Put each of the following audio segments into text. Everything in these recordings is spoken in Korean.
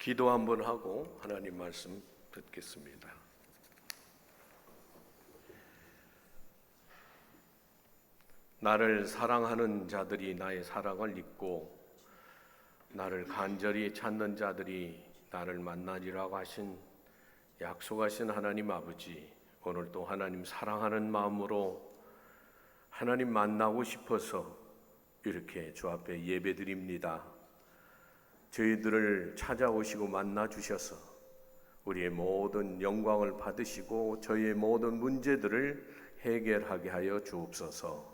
기도 한번 하고 하나님 말씀 듣겠습니다. 나를 사랑하는 자들이 나의 사랑을 잊고 나를 간절히 찾는 자들이 나를 만나리라고 하신 약속하신 하나님 아버지, 오늘도 하나님 사랑하는 마음으로 하나님 만나고 싶어서 이렇게 주 앞에 예배드립니다. 저희들을 찾아오시고 만나 주셔서 우리의 모든 영광을 받으시고 저희의 모든 문제들을 해결하게 하여 주옵소서.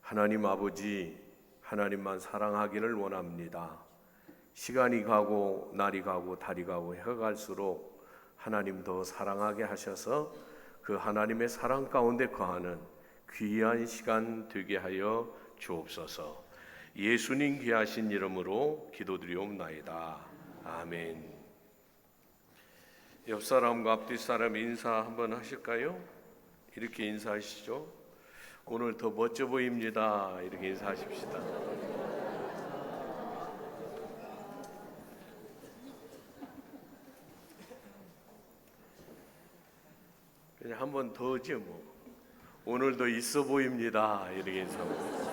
하나님 아버지, 하나님만 사랑하기를 원합니다. 시간이 가고 날이 가고 달이 가고 해가 갈수록 하나님 더 사랑하게 하셔서 그 하나님의 사랑 가운데 거하는 귀한 시간 되게 하여 주옵소서. 예수님 귀하신 이름으로 기도드리옵나이다. 아멘. 옆 사람과 앞뒤 사람 인사 한번 하실까요? 이렇게 인사하시죠. 오늘 더 멋져 보입니다. 이렇게 인사하십시다. 그냥 한 번 더지 뭐. 오늘 더 있어 보입니다. 이렇게 인사하고.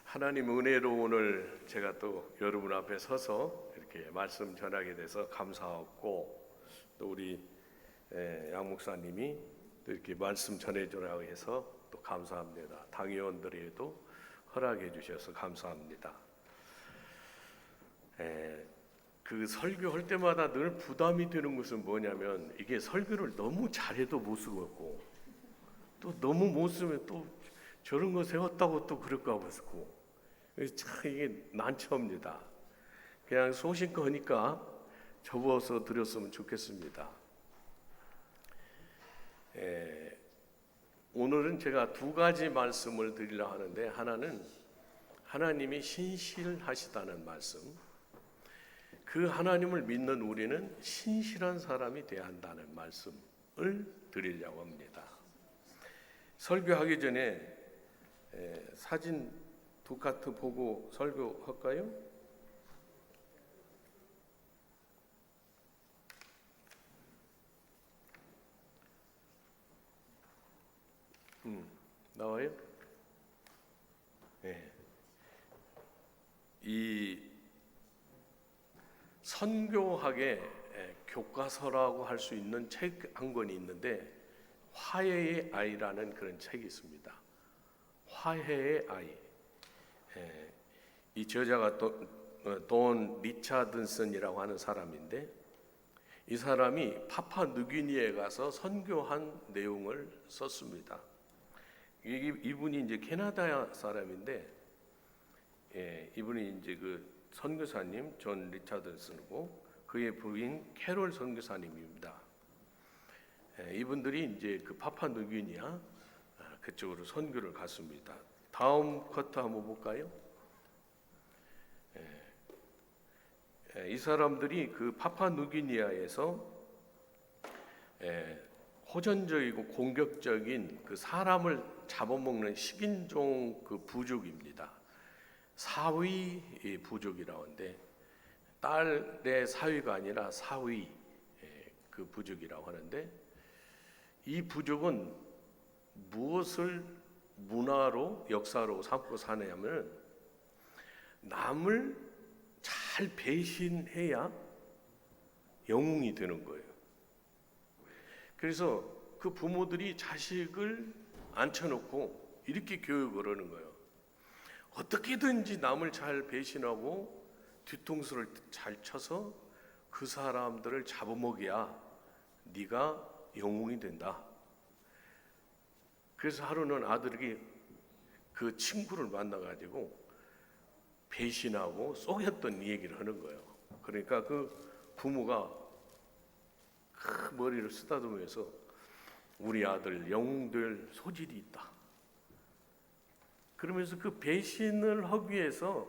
하나님 은혜로 오늘 제가 또 여러분 앞에 서서 이렇게 말씀 전하게 돼서 감사하고, 또 우리 양 목사님이 또 이렇게 말씀 전해주라고 해서 또 감사합니다. 당의원들에도 허락해 주셔서 감사합니다. 그 설교할 때마다 늘 부담이 되는 것은 뭐냐면, 이게 설교를 너무 잘해도 못 쓰겠고, 또 너무 못 쓰면 또 저런 거 세웠다고 또 그럴까 싶고, 참 이게 난처합니다. 그냥 소신껏 하니까 접어서 드렸으면 좋겠습니다. 오늘은 제가 두 가지 말씀을 드리려 하는데, 하나는 하나님이 신실하시다는 말씀, 그 하나님을 믿는 우리는 신실한 사람이 되어야 한다는 말씀을 드리려고 합니다. 설교하기 전에 사진 두 카트 보고 설교할까요? 나와요? 네. 이 선교학의 교과서라고 할 수 있는 책 한 권이 있는데, 화해의 아이라는 그런 책이 있습니다. 화해의 아이. 이 저자가 돈 리차드슨이라고 하는 사람인데, 이 사람이 파푸아뉴기니에 가서 선교한 내용을 썼습니다. 이분이 이제 캐나다 사람인데, 이분이 이제 그 선교사님 존 리차드슨이고 그의 부인 캐롤 선교사님입니다. 이분들이 이제 그 파푸아뉴기니아 그쪽으로 선교를 갔습니다. 다음 커트 한번 볼까요? 이 사람들이 그 파푸아뉴기니아에서 호전적이고 공격적인 그 사람을 잡아먹는 식인종 그 부족입니다. 사위 부족이라고 하는데, 딸의 사위가 아니라 사위 그 부족이라고 하는데, 이 부족은 무엇을 문화로 역사로 삼고 사냐면, 남을 잘 배신해야 영웅이 되는 거예요. 그래서 그 부모들이 자식을 앉혀놓고 이렇게 교육을 하는 거예요. 어떻게든지 남을 잘 배신하고 뒤통수를 잘 쳐서 그 사람들을 잡아먹여야 네가 영웅이 된다. 그래서 하루는 아들이 그 친구를 만나가지고 배신하고 속였던 얘기를 하는 거예요. 그러니까 그 부모가 그 머리를 쓰다듬으면서 우리 아들 영웅 될 소질이 있다. 그러면서 그 배신을 하기 위해서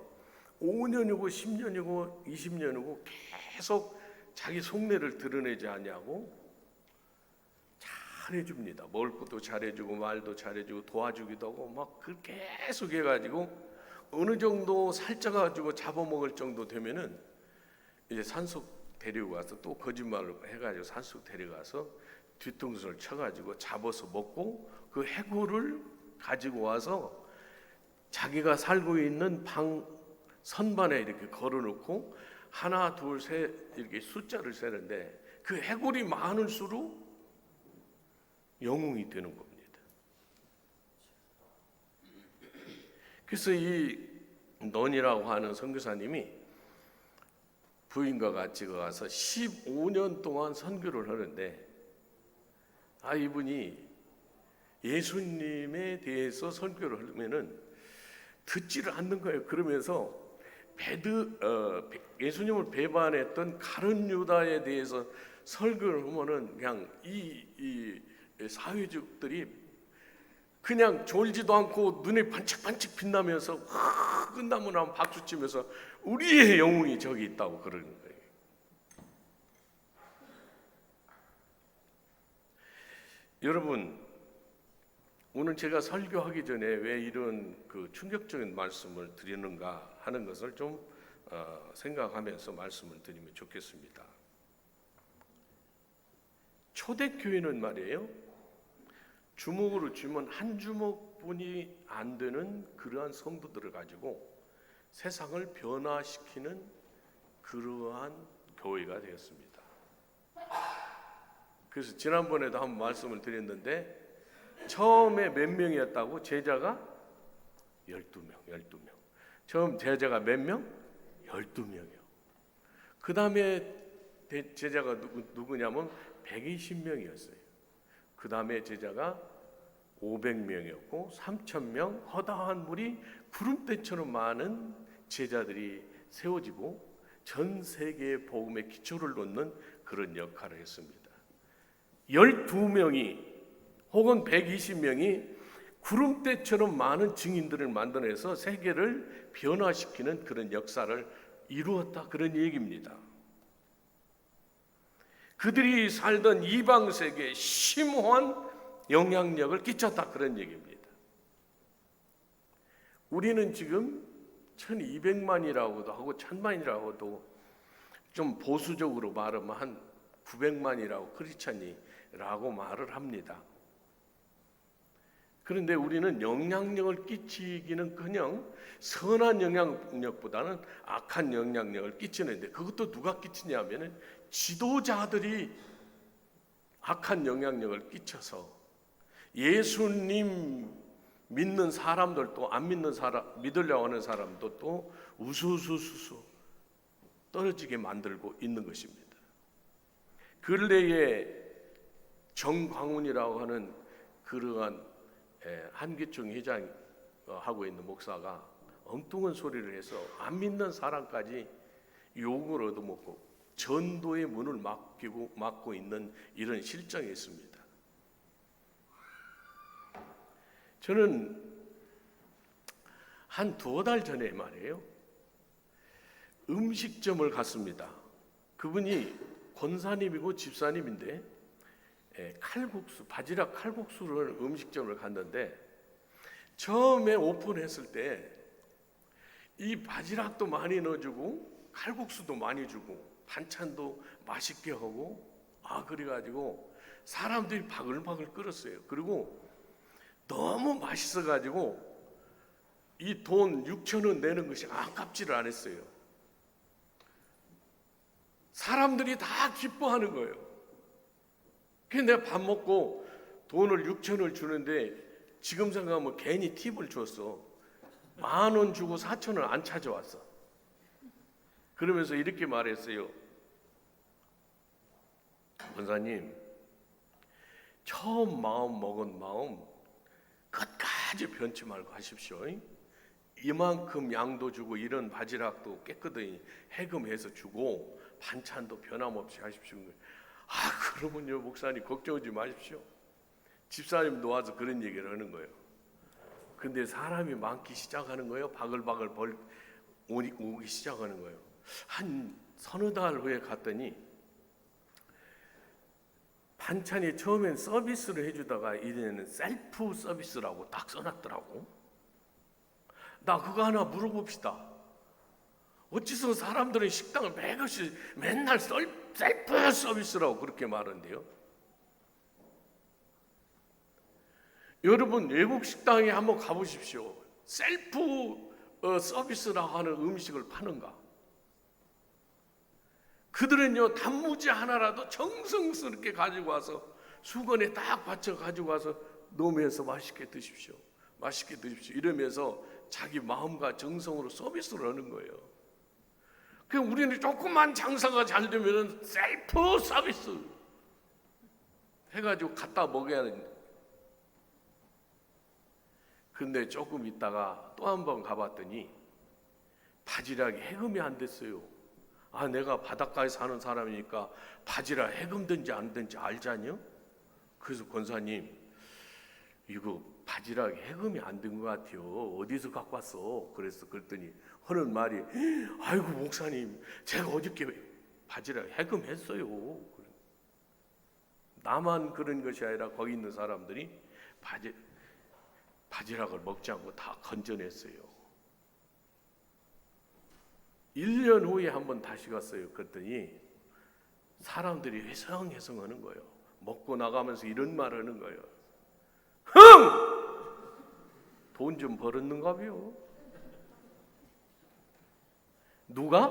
5년이고 10년이고 20년이고 계속 자기 속내를 드러내지 않냐고 잘해줍니다. 먹을 것도 잘해주고 말도 잘해주고 도와주기도 하고 막 그렇게 계속 해가지고 어느 정도 살쪄가지고 잡아먹을 정도 되면은 이제 산속 데리고 가서 또 거짓말을 해가지고 산속 데려가서 뒤통수를 쳐가지고 잡아서 먹고 그 해골을 가지고 와서 자기가 살고 있는 방 선반에 이렇게 걸어놓고 하나 둘 셋 이렇게 숫자를 세는데 그 해골이 많을수록 영웅이 되는 겁니다. 그래서 이 넌이라고 하는 선교사님이 부인과 같이 가서 15년 동안 선교를 하는데 이분이 예수님에 대해서 선교를 하면은 듣지를 않는 거예요. 그러면서 예수님을 배반했던 가룟 유다에 대해서 설교를 하면은 그냥 이 사회적들이 그냥 졸지도 않고 눈에 반짝반짝 빛나면서 끝나면 나면 박수치면서 우리의 영웅이 저기 있다고 그러는 거예요. 여러분, 오늘 제가 설교하기 전에 왜 이런 그 충격적인 말씀을 드리는가 하는 것을 좀 생각하면서 말씀을 드리면 좋겠습니다. 초대교회는 말이에요, 주먹으로 쥐면 한 주먹분이 안 되는 그러한 성도들을 가지고 세상을 변화시키는 그러한 교회가 되었습니다. 그래서 지난번에도 한번 말씀을 드렸는데 처음에 몇 명이었다고? 제자가 12명. 처음 제자가 몇 명? 12명이요. 그 다음에 제자가 누구냐면 120명이었어요. 그 다음에 제자가 500명이었고 3,000명, 허다한 물이 구름대처럼 많은 제자들이 세워지고 전 세계의 복음의 기초를 놓는 그런 역할을 했습니다. 12명이 혹은 120명이 구름대처럼 많은 증인들을 만들어내서 세계를 변화시키는 그런 역사를 이루었다, 그런 얘기입니다. 그들이 살던 이방 세계에 심오한 영향력을 끼쳤다, 그런 얘기입니다. 우리는 지금 1200만이라고도 하고 1000만이라고도 좀 보수적으로 말하면 한 900만이라고 크리스찬이라고 말을 합니다. 그런데 우리는 영향력을 끼치기는커녕 선한 영향력보다는 악한 영향력을 끼치는데, 그것도 누가 끼치냐면은 지도자들이 악한 영향력을 끼쳐서 예수님 믿는 사람들도 안 믿는 사람, 믿으려고 하는 사람도 또 우수수수수 떨어지게 만들고 있는 것입니다. 근래에 정광훈이라고 하는 그러한 한기총 회장 하고 있는 목사가 엉뚱한 소리를 해서 안 믿는 사람까지 욕을 얻어먹고 전도의 문을 막고 있는 이런 실정이 있습니다. 저는 한 2달 전에 말이에요, 음식점을 갔습니다. 그분이 권사님이고 집사님인데 칼국수, 바지락 칼국수를 음식점을 갔는데 처음에 오픈했을 때 이 바지락도 많이 넣어주고 칼국수도 많이 주고 반찬도 맛있게 하고 그래가지고 사람들이 바글바글 끓었어요. 그리고 너무 맛있어가지고 이 돈 6,000원 내는 것이 아깝지를 않았어요. 사람들이 다 기뻐하는 거예요. 그래서 내가 밥 먹고 돈을 6,000원을 주는데 지금 생각하면 괜히 팁을 줬어. 10,000원 주고 4,000원 안 찾아왔어. 그러면서 이렇게 말했어요. 권사님, 처음 마음 먹은 마음 끝까지 변치 말고 하십시오. 이만큼 양도 주고 이런 바지락도 깨끗이 해금해서 주고 반찬도 변함없이 하십시오. 그러면요 목사님 걱정하지 마십시오. 집사님도 와서 그런 얘기를 하는 거예요. 근데 사람이 많기 시작하는 거예요. 바글바글 오기 시작하는 거예요. 한 서너 달 후에 갔더니 반찬이 처음엔 서비스를 해주다가 이제는 셀프 서비스라고 딱 써놨더라고. 나 그거 하나 물어봅시다. 어찌서 사람들은 식당을 매것이 맨날 셀프 서비스라고 그렇게 말하는데요? 여러분 외국 식당에 한번 가보십시오. 셀프 서비스라고 하는 음식을 파는가? 그들은요 단무지 하나라도 정성스럽게 가지고 와서 수건에 딱 받쳐 가지고 와서 놓으면서 맛있게 드십시오. 맛있게 드십시오. 이러면서 자기 마음과 정성으로 서비스를 하는 거예요. 그럼 우리는 조금만 장사가 잘 되면 셀프 서비스 해가지고 갖다 먹어야 하는. 근데 조금 있다가 또 한 번 가봤더니 바지락이 해금이 안 됐어요. 아, 내가 바닷가에 사는 사람이니까 바지락 해금든지 안 된지 알자니요? 그래서 권사님, 이거 바지락이 해금이 안 된 것 같아요. 어디서 갖고 왔어? 그랬더니 하는 말이, 아이고 목사님, 제가 어저께 바지락 해금했어요. 나만 그런 것이 아니라 거기 있는 사람들이 바지락을 먹지 않고 다 건져냈어요. 1년 후에 한번 다시 갔어요. 그랬더니 사람들이 회성회성하는 거예요. 먹고 나가면서 이런 말 하는 거예요. 돈 좀 벌었는가 봐요. 누가?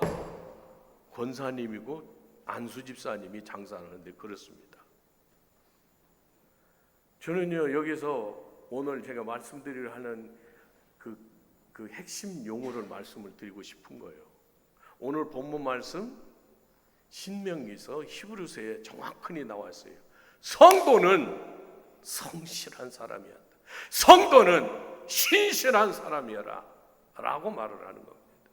권사님이고 안수 집사님이 장사하는데 그렇습니다. 저는요 여기서 오늘 제가 말씀드리려 하는 그 핵심 용어를 말씀을 드리고 싶은 거예요. 오늘 본문 말씀 신명기서 히브리서에 정확히 나와 있어요. 성도는 성실한 사람이야. 성도는 신실한 사람이라 라고 말을 하는 겁니다.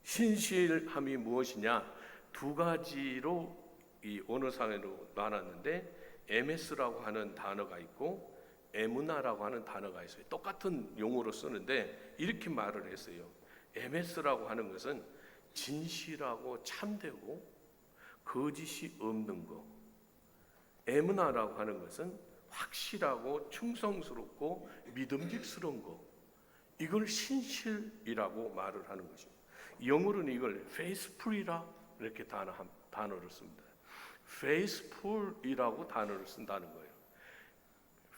신실함이 무엇이냐? 두 가지로 이 언어상으로 나눴는데 MS라고 하는 단어가 있고 에무나라고 하는 단어가 있어요. 똑같은 용어로 쓰는데 이렇게 말을 했어요. MS라고 하는 것은 진실하고 참되고 거짓이 없는 거. 에무나라고 하는 것은 확실하고 충성스럽고 믿음직스러운 거. 이걸 신실이라고 말을 하는 것입니다. 영어로는 이걸 faithful이라 이렇게 단어를 씁니다. faithful이라고 단어를 쓴다는 거예요.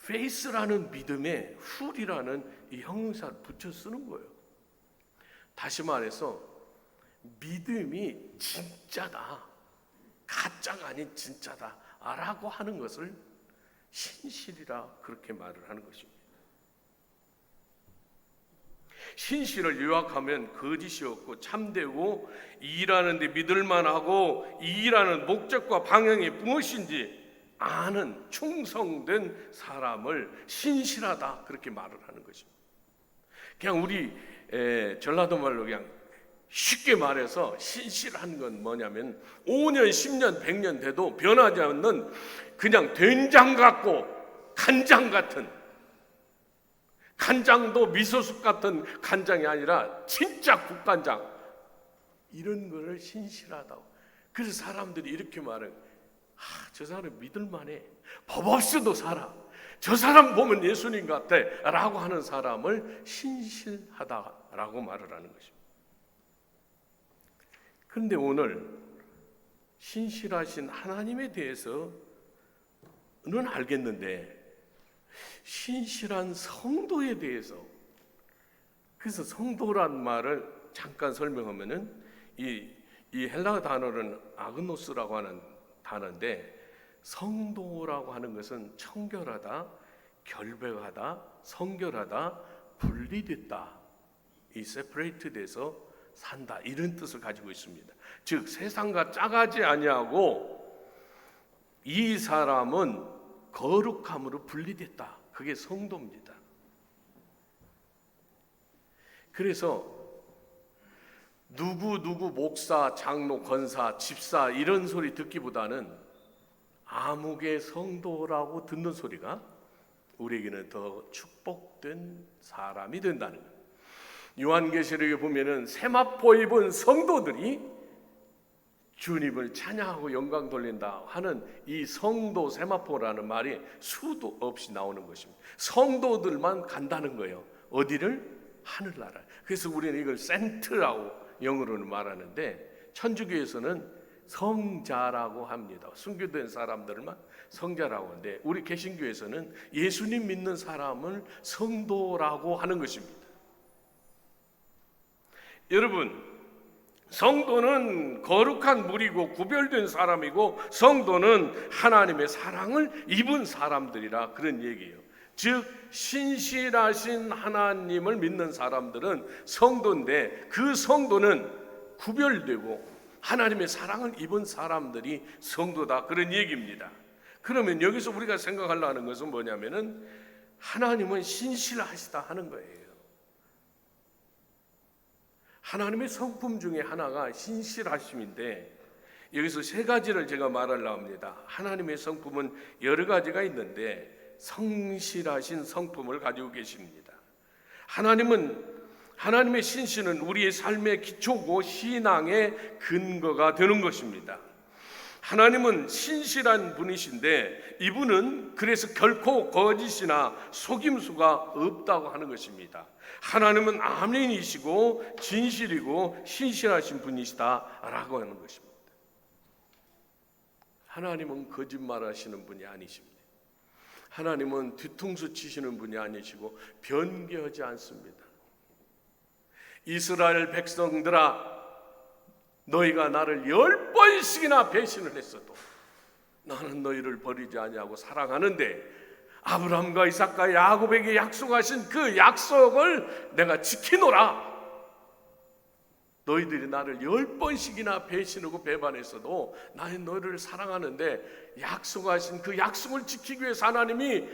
faith라는 믿음에 ful이라는 이 형용사를 붙여 쓰는 거예요. 다시 말해서 믿음이 진짜다, 가짜가 아닌 진짜다 라고 하는 것을 신실이라 그렇게 말을 하는 것입니다. 신실을 요약하면 거짓이 없고 참되고 일하는데 믿을만하고 이 일하는 목적과 방향이 무엇인지 아는 충성된 사람을 신실하다 그렇게 말을 하는 것입니다. 그냥 우리 전라도 말로 그냥 쉽게 말해서 신실한 건 뭐냐면 5년, 10년, 100년 돼도 변하지 않는 그냥 된장 같고 간장 같은, 간장도 미소숙 같은 간장이 아니라 진짜 국간장, 이런 거를 신실하다고. 그래서 사람들이 이렇게 말해요. 저 사람 믿을만해, 법 없이도 살아, 저 사람 보면 예수님 같아 라고 하는 사람을 신실하다라고 말을 하는 것입니다. 그런데 오늘 신실하신 하나님에 대해서는 알겠는데 신실한 성도에 대해서, 그래서 성도란 말을 잠깐 설명하면은 이 헬라 단어는 아그노스라고 하는 단어인데, 성도라고 하는 것은 청결하다, 결백하다, 성결하다, 분리됐다, 이 세퍼레이트돼서 산다, 이런 뜻을 가지고 있습니다. 즉 세상과 짜가지 아니하고 이 사람은 거룩함으로 분리됐다. 그게 성도입니다. 그래서 누구 목사, 장로, 권사, 집사 이런 소리 듣기보다는 아무개 성도라고 듣는 소리가 우리에게는 더 축복된 사람이 된다는 거예요. 요한계시록에 보면은 세마포 입은 성도들이 주님을 찬양하고 영광 돌린다 하는 이 성도 세마포라는 말이 수도 없이 나오는 것입니다. 성도들만 간다는 거예요. 어디를? 하늘나라. 그래서 우리는 이걸 센트라고 영어로는 말하는데, 천주교에서는 성자라고 합니다. 순교된 사람들만 성자라고 하는데, 우리 개신교에서는 예수님 믿는 사람을 성도라고 하는 것입니다. 여러분, 성도는 거룩한 무리고 구별된 사람이고, 성도는 하나님의 사랑을 입은 사람들이라, 그런 얘기예요. 즉 신실하신 하나님을 믿는 사람들은 성도인데, 그 성도는 구별되고 하나님의 사랑을 입은 사람들이 성도다, 그런 얘기입니다. 그러면 여기서 우리가 생각하려는 것은 뭐냐면은 하나님은 신실하시다 하는 거예요. 하나님의 성품 중에 하나가 신실하심인데, 여기서 세 가지를 제가 말하려고 합니다. 하나님의 성품은 여러 가지가 있는데 성실하신 성품을 가지고 계십니다. 하나님의 신실은 우리의 삶의 기초고 신앙의 근거가 되는 것입니다. 하나님은 신실한 분이신데, 이분은 그래서 결코 거짓이나 속임수가 없다고 하는 것입니다. 하나님은 아멘이시고 진실이고 신실하신 분이시다라고 하는 것입니다. 하나님은 거짓말하시는 분이 아니십니다. 하나님은 뒤통수 치시는 분이 아니시고 변개하지 않습니다. 이스라엘 백성들아, 너희가 나를 10번씩이나 배신을 했어도 나는 너희를 버리지 아니하고 사랑하는데, 아브라함과 이삭과 야곱에게 약속하신 그 약속을 내가 지키노라. 너희들이 나를 10번씩이나 배신하고 배반했어도 나는 너희를 사랑하는데, 약속하신 그 약속을 지키기 위해서 하나님이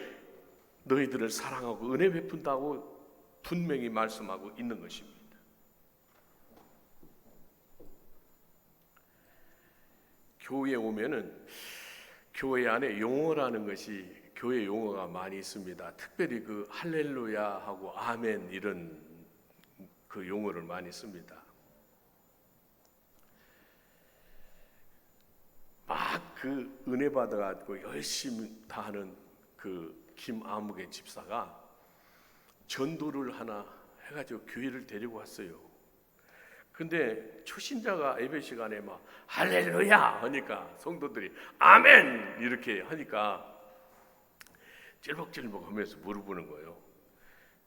너희들을 사랑하고 은혜 베푼다고 분명히 말씀하고 있는 것입니다. 교회에 오면은 교회 안에 용어라는 것이, 교회 용어가 많이 있습니다. 특별히 그 할렐루야하고 아멘, 이런 그 용어를 많이 씁니다. 막 그 은혜 받아가지고 열심히 다하는 그 김아무개 집사가 전도를 하나 해가지고 교회를 데리고 왔어요. 근데 초신자가 예배 시간에 막 할렐루야 하니까 성도들이 아멘 이렇게 하니까 찔벅찔벅 하면서 물어보는 거예요.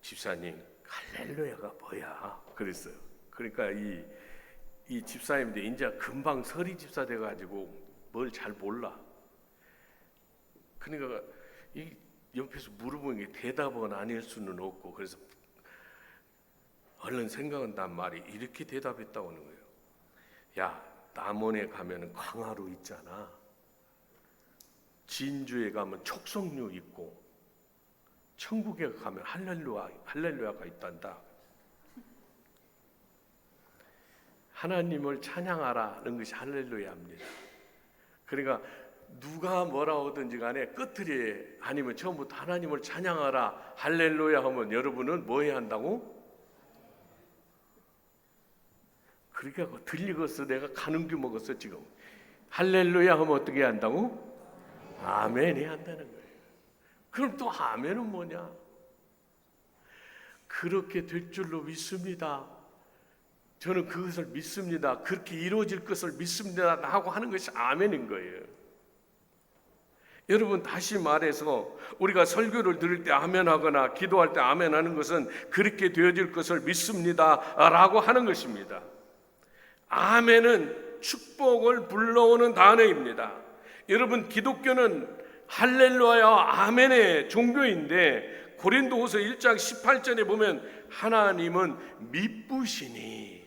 집사님, 할렐루야가 뭐야? 그랬어요. 그러니까 이 집사님인데 이제 금방 서리 집사 돼가지고 뭘 잘 몰라. 그러니까 이 옆에서 물어보는 게 대답은 아닐 수는 없고, 그래서 얼른 생각한단 말이 이렇게 대답했다고 하는 거예요. 야, 남원에 가면은 광화로 있잖아. 진주에 가면 촉성류 있고, 천국에 가면 할렐루야가 있단다. 하나님을 찬양하라는 것이 할렐루야입니다. 그러니까 누가 뭐라 하든지 간에 끝들이 아니면 처음부터 하나님을 찬양하라 할렐루야 하면 여러분은 뭐 해야 한다고? 그러니까 들리겠어. 내가 가는 게 먹었어 지금. 할렐루야 하면 어떻게 해야 한다고? 아멘 해야 한다는 거예요. 그럼 또 아멘은 뭐냐? 그렇게 될 줄로 믿습니다. 저는 그것을 믿습니다. 그렇게 이루어질 것을 믿습니다 하고 하는 것이 아멘인 거예요. 여러분, 다시 말해서 우리가 설교를 들을 때 아멘하거나 기도할 때 아멘하는 것은 그렇게 되어질 것을 믿습니다 라고 하는 것입니다. 아멘은 축복을 불러오는 단어입니다. 여러분, 기독교는 할렐루야 아멘의 종교인데, 고린도후서 1장 18절에 보면 하나님은 미쁘시니,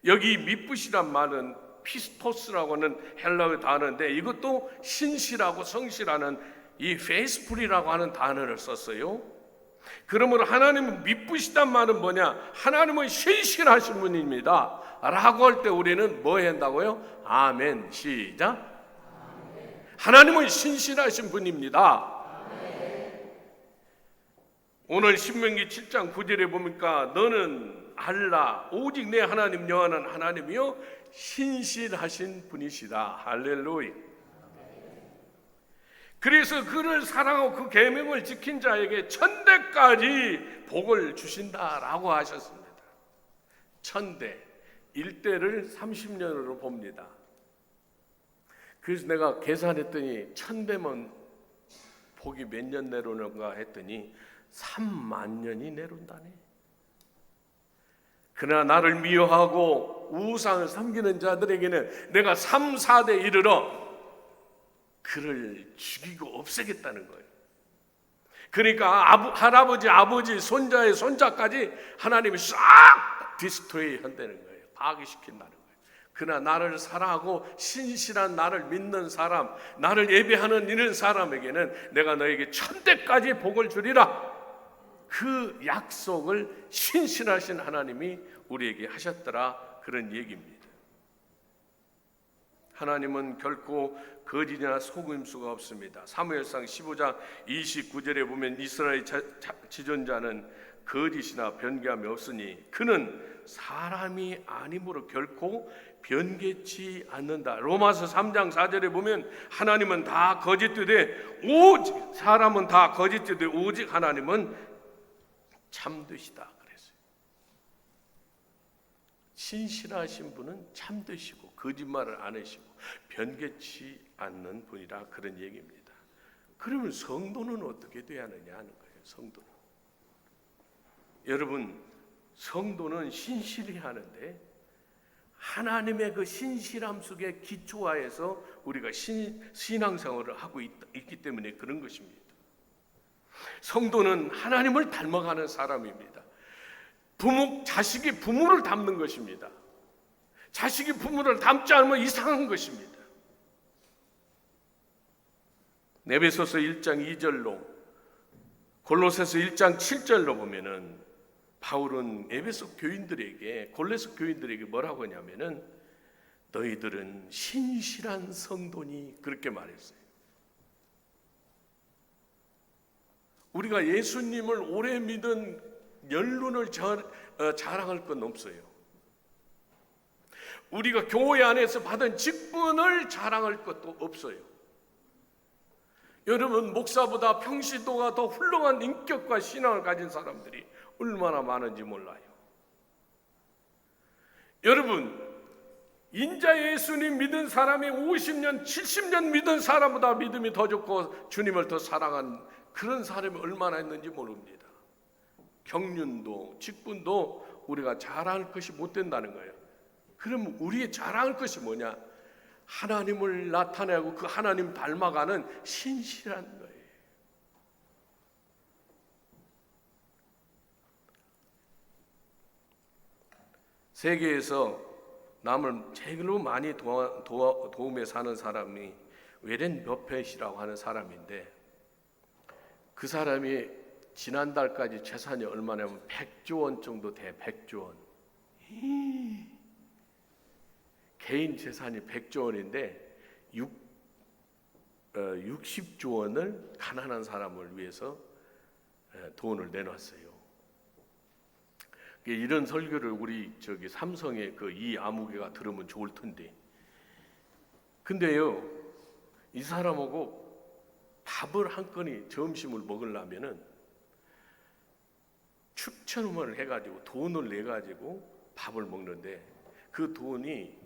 여기 미쁘시란 말은 피스토스라고 하는 헬라어 단어인데, 이것도 신실하고 성실하는 이 페이스풀이라고 하는 단어를 썼어요. 그러므로 하나님은 미쁘시단 말은 뭐냐? 하나님은 신실하신 분입니다 라고 할 때 우리는 뭐 한다고요? 아멘. 시작. 아멘. 하나님은 신실하신 분입니다. 아멘. 오늘 신명기 7장 9절에 보니까 너는 알라 오직 내 하나님 여호와는 하나님이요 신실하신 분이시다. 할렐루야. 그래서 그를 사랑하고 그 계명을 지킨 자에게 천대까지 복을 주신다라고 하셨습니다. 천대, 일대를 30년으로 봅니다. 그래서 내가 계산했더니 천대면 복이 몇 년 내려오는가 했더니 3만 년이 내려온다네. 그러나 나를 미워하고 우상을 섬기는 자들에게는 내가 3, 4대 이르러 그를 죽이고 없애겠다는 거예요. 그러니까 할아버지, 아버지, 손자의 손자까지 하나님이 싹 디스트로이 한다는 거예요. 파괴시킨다는 거예요. 그러나 나를 사랑하고 신실한 나를 믿는 사람, 나를 예배하는 이런 사람에게는 내가 너에게 천대까지 복을 주리라. 그 약속을 신실하신 하나님이 우리에게 하셨더라, 그런 얘기입니다. 하나님은 결코 거짓이나 속임수가 없습니다. 사무엘상 15장 29절에 보면 이스라엘 지존자는 거짓이나 변개함이 없으니 그는 사람이 아니므로 결코 변개치 않는다. 로마서 3장 4절에 보면 하나님은 다 거짓되되 오직 사람은 다 거짓되되 오직 하나님은 참되시다 그랬어요. 신실하신 분은 참되시고 거짓말을 안 하시고 변개치 않는 분이라, 그런 얘기입니다. 그러면 성도는 어떻게 돼야 하느냐 하는 거예요. 성도는, 여러분, 성도는 신실히 하는데 하나님의 그 신실함 속에 기초하에서 우리가 신앙생활을 하고 있기 때문에 그런 것입니다. 성도는 하나님을 닮아가는 사람입니다. 자식이 부모를 닮는 것입니다. 자식이 부모를 닮지 않으면 이상한 것입니다. 에베소서 1장 2절로 골로새서 1장 7절로 보면은 바울은 에베소 교인들에게, 골로새 교인들에게 뭐라고 하냐면은 너희들은 신실한 성도니, 그렇게 말했어요. 우리가 예수님을 오래 믿은 연륜을 자랑할 건 없어요. 우리가 교회 안에서 받은 직분을 자랑할 것도 없어요. 여러분, 목사보다 평신도가 더 훌륭한 인격과 신앙을 가진 사람들이 얼마나 많은지 몰라요. 여러분, 인자 예수님 믿은 사람이 50년, 70년 믿은 사람보다 믿음이 더 좋고 주님을 더 사랑한 그런 사람이 얼마나 있는지 모릅니다. 경륜도 직분도 우리가 자랑할 것이 못 된다는 거예요. 그럼 우리의 자랑할 것이 뭐냐? 하나님을 나타내고 그 하나님 닮아가는 신실한 거예요. 세계에서 남을 제일로 많이 도움에 사는 사람이 웨렌 버핏이라고 하는 사람인데, 그 사람이 지난달까지 재산이 얼마냐면 100조 원 정도 돼. 100조 원. 개인 재산이 100조 원인데 60조 원을 가난한 사람을 위해서 돈을 내놨어요. 이런 설교를 우리 삼성의 그 이아무개가 들으면 좋을 텐데, 근데요, 이 사람하고 밥을 한 건이 점심을 먹으려면은 추천을 해가지고 돈을 내가지고 밥을 먹는데, 그 돈이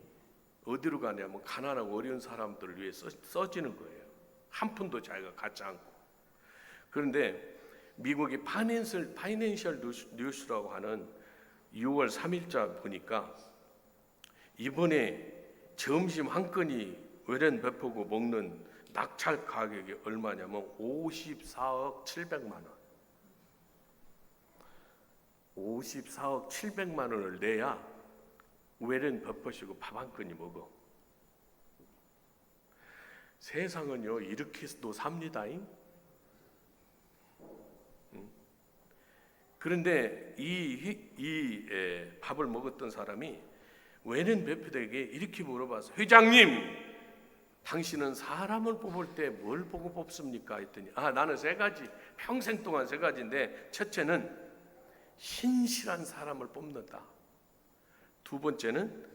어디로 가냐면 가난하고 어려운 사람들을 위해 써지는 거예요. 한 푼도 자기가 갖지 않고. 그런데 미국의 파이낸셜 뉴스라고 하는 6월 3일자 보니까 이번에 점심 한 건이 워렌 버핏하고 먹는 낙찰 가격이 얼마냐면 54억 700만 원. 54억 700만 원을 내야 워렌 버핏이고 밥 한 건이 먹어. 세상은요 이렇게도 삽니다. 그런데 이 밥을 먹었던 사람이 워렌 버핏에게 이렇게 물어봤어요. 회장님, 당신은 사람을 뽑을 때 뭘 보고 뽑습니까? 했더니 나는 세 가지, 평생 동안 세 가지인데, 첫째는 신실한 사람을 뽑는다. 두 번째는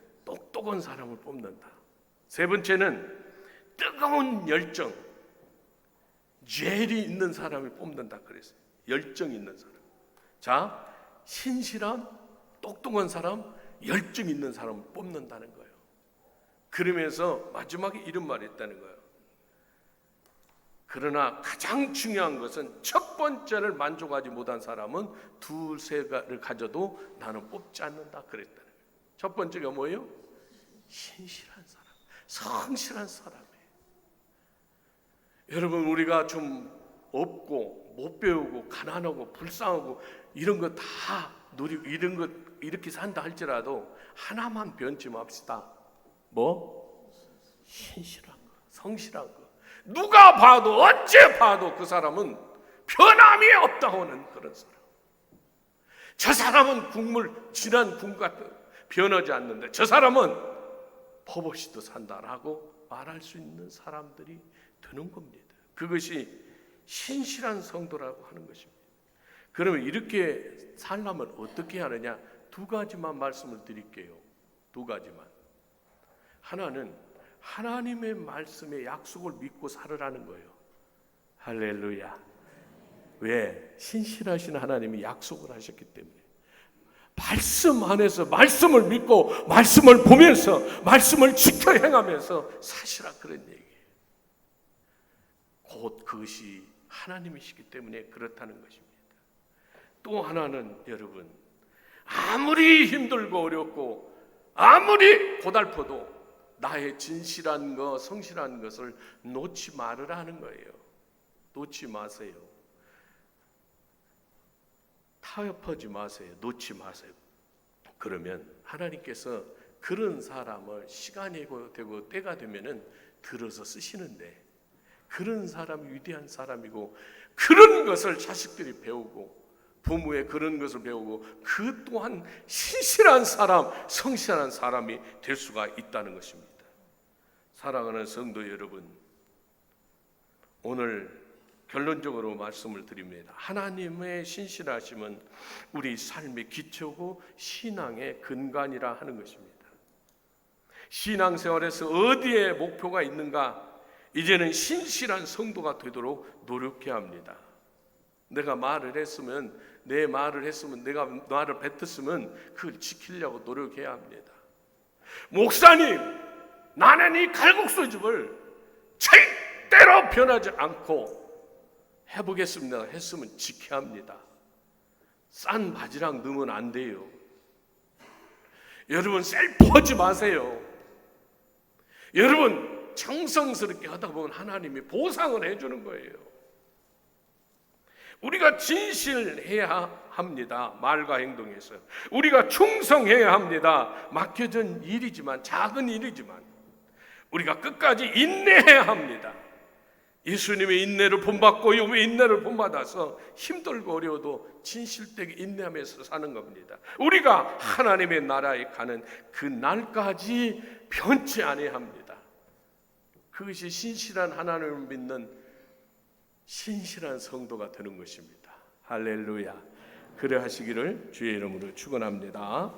똑똑한 사람을 뽑는다. 세 번째는 뜨거운 열정, 젤이 있는 사람을 뽑는다 그랬어요. 열정 있는 사람. 자, 신실함, 똑똑한 사람, 열정 있는 사람을 뽑는다는 거예요. 그러면서 마지막에 이런 말이 있다는 거예요. 그러나 가장 중요한 것은 첫 번째를 만족하지 못한 사람은 두세를 가져도 나는 뽑지 않는다 그랬다는 거예요. 첫 번째가 뭐예요? 신실한 사람, 성실한 사람이에요. 여러분, 우리가 좀 없고 못 배우고 가난하고 불쌍하고 이런 거 다 누리고 이런 거 이렇게 산다 할지라도 하나만 변치 맙시다. 뭐? 신실한 거, 성실한 거. 누가 봐도 어째 봐도 그 사람은 변함이 없다고 하는 그런 사람. 저 사람은 진한 국물 같은 변하지 않는데 저 사람은 법없이도 산다라고 말할 수 있는 사람들이 되는 겁니다. 그것이 신실한 성도라고 하는 것입니다. 그러면 이렇게 살려면 어떻게 하느냐? 두 가지만 말씀을 드릴게요. 두 가지만. 하나는 하나님의 말씀의 약속을 믿고 살으라는 거예요. 할렐루야. 왜? 신실하신 하나님이 약속을 하셨기 때문에. 말씀 안에서 말씀을 믿고 말씀을 보면서 말씀을 지켜 행하면서 사시라 그런 얘기예요. 곧 그것이 하나님이시기 때문에 그렇다는 것입니다. 또 하나는 여러분, 아무리 힘들고 어렵고 아무리 고달퍼도 나의 진실한 것, 성실한 것을 놓지 말으라 하는 거예요. 놓지 마세요. 타협하지 마세요. 놓지 마세요. 그러면 하나님께서 그런 사람을 시간이 되고 때가 되면은 들어서 쓰시는데, 그런 사람이 위대한 사람이고 그런 것을 자식들이 배우고 부모의 그런 것을 배우고 그 또한 신실한 사람, 성실한 사람이 될 수가 있다는 것입니다. 사랑하는 성도 여러분, 오늘 결론적으로 말씀을 드립니다. 하나님의 신실하심은 우리 삶의 기초고 신앙의 근간이라 하는 것입니다. 신앙생활에서 어디에 목표가 있는가? 이제는 신실한 성도가 되도록 노력해야 합니다. 내가 말을 했으면, 내 말을 했으면, 내가 말을 뱉었으면 그걸 지키려고 노력해야 합니다. 목사님, 나는 이 칼국수집을 절대로 변하지 않고 해보겠습니다 했으면 지켜야 합니다. 싼 바지락 넣으면 안 돼요. 여러분, 셀프하지 마세요. 여러분, 정성스럽게 하다 보면 하나님이 보상을 해주는 거예요. 우리가 진실해야 합니다. 말과 행동에서. 우리가 충성해야 합니다. 맡겨진 일이지만, 작은 일이지만 우리가 끝까지 인내해야 합니다. 예수님의 인내를 본받고 욥의 인내를 본받아서 힘들고 어려워도 진실되게 인내하면서 사는 겁니다. 우리가 하나님의 나라에 가는 그 날까지 변치 아니해야 합니다. 그것이 신실한 하나님을 믿는 신실한 성도가 되는 것입니다. 할렐루야. 그래 하시기를 주의 이름으로 축원합니다.